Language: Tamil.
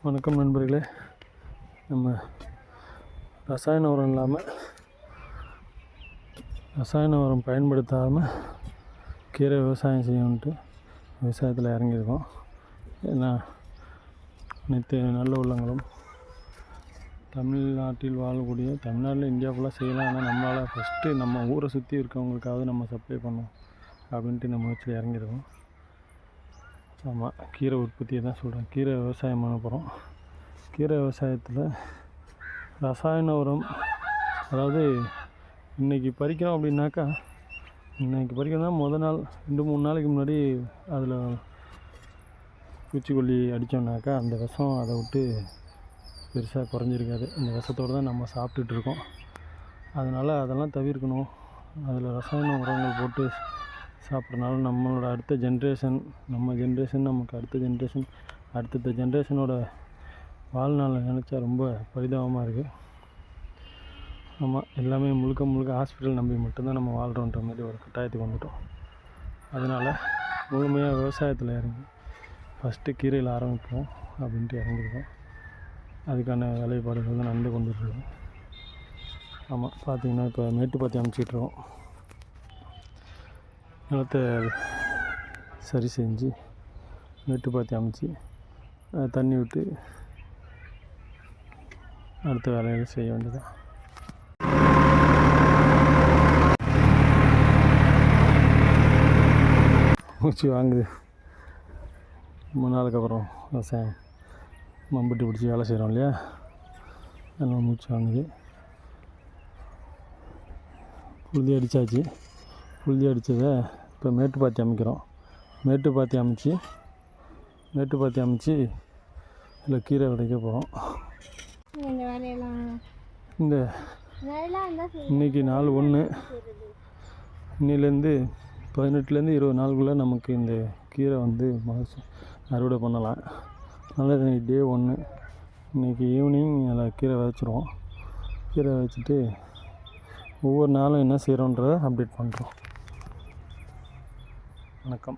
வணக்கம் நண்பர்களே. நம்ம ரசாயன உரம் இல்லாமல் ரசாயன உரம் பயன்படுத்தாமல் கீரை விவசாயம் செய்யணுன்ட்டு விவசாயத்தில் இறங்கியிருக்கோம். ஏன்னா அனைத்து நல்ல உள்ளங்களும் தமிழ்நாட்டில் வாழக்கூடிய தமிழ்நாட்டில் இந்தியா ஃபுல்லாக செய்யலாம். ஆனால் நம்மளால் ஃபஸ்ட்டு நம்ம ஊரை சுற்றி இருக்கவங்களுக்காவது நம்ம சப்ளை பண்ணோம் அப்படின்ட்டு நம்ம முயற்சியில் இறங்கியிருக்கோம். ஆமாம், கீரை உற்பத்தியை தான் சொல்கிறேன். கீரை விவசாயம் பண்ண போகிறோம். கீரை விவசாயத்தில் ரசாயன உரம், அதாவது இன்றைக்கி பறிக்கிறோம் அப்படின்னாக்கா, இன்றைக்கி பறிக்கிறோம்னா முதல் நாள் 2-3 நாளைக்கு முன்னாடி அதில் பூச்சிக்கொல்லி அடித்தோம்னாக்கா அந்த விஷம் அதை விட்டு பெருசாக குறைஞ்சிருக்காது. இந்த விஷத்தோடு தான் நம்ம சாப்பிட்டுட்ருக்கோம். அதனால் அதெல்லாம் தவிர்க்கணும். அதில் ரசாயன உரங்கள் போட்டு சாப்பிட்றதுனால நம்மளோட அடுத்த ஜென்ரேஷன், நமக்கு அடுத்த ஜென்ரேஷனோட வாழ்நாளை நினச்சா ரொம்ப பரிதாபமாக இருக்குது. ஆமாம், எல்லாமே முழுக்க ஹாஸ்பிட்டல் நம்பி மட்டும்தான் நம்ம வாழ்கிறோன்ற மாதிரி ஒரு கட்டாயத்துக்கு வந்துட்டோம். அதனால் முழுமையாக விவசாயத்தில் இறங்கி ஃபஸ்ட்டு கீரையில் ஆரம்பிப்போம் அப்படின்ட்டு இறங்கிருக்கோம். அதுக்கான வேலைப்பாடுகள் தான் நடந்து கொண்டுருக்கோம். ஆமாம், பார்த்திங்கன்னா இப்போ மேட்டுப்பாத்தி அமைச்சிட்ருக்கோம். நிலத்தை சரி செஞ்சு மேட்டுப்பாத்தி அமைச்சு தண்ணி விட்டு அடுத்த வேலைகள் செய்ய வேண்டியதான். மூச்சு வாங்குது. ரொம்ப நாளுக்கு அப்புறம் விவசாயம் மம்பட்டி பிடிச்சி வேலை செய்கிறோம் இல்லையா, அதனால் மூச்சு வாங்குது. புழுதி அடித்தாச்சு. புழுதி அடித்ததை இப்போ மேட்டுப்பாத்தி அமைக்கிறோம். மேட்டுப்பாத்தி அமைச்சு இதில் கீரை விதைக்க போகிறோம். இந்த இன்றைக்கி நாள் 1, இன்னிலேருந்து 18 20 நாளுக்குள்ளே நமக்கு இந்த கீரை வந்து அறுவடை பண்ணலாம். அதனால் டே 1 இன்றைக்கி ஈவினிங் அதில் கீரை விதைச்சிருவோம். கீரை விதைச்சிட்டு ஒவ்வொரு நாளும் என்ன செய்கிறோன்றதை அப்டேட் பண்ணுறோம். வணக்கம்.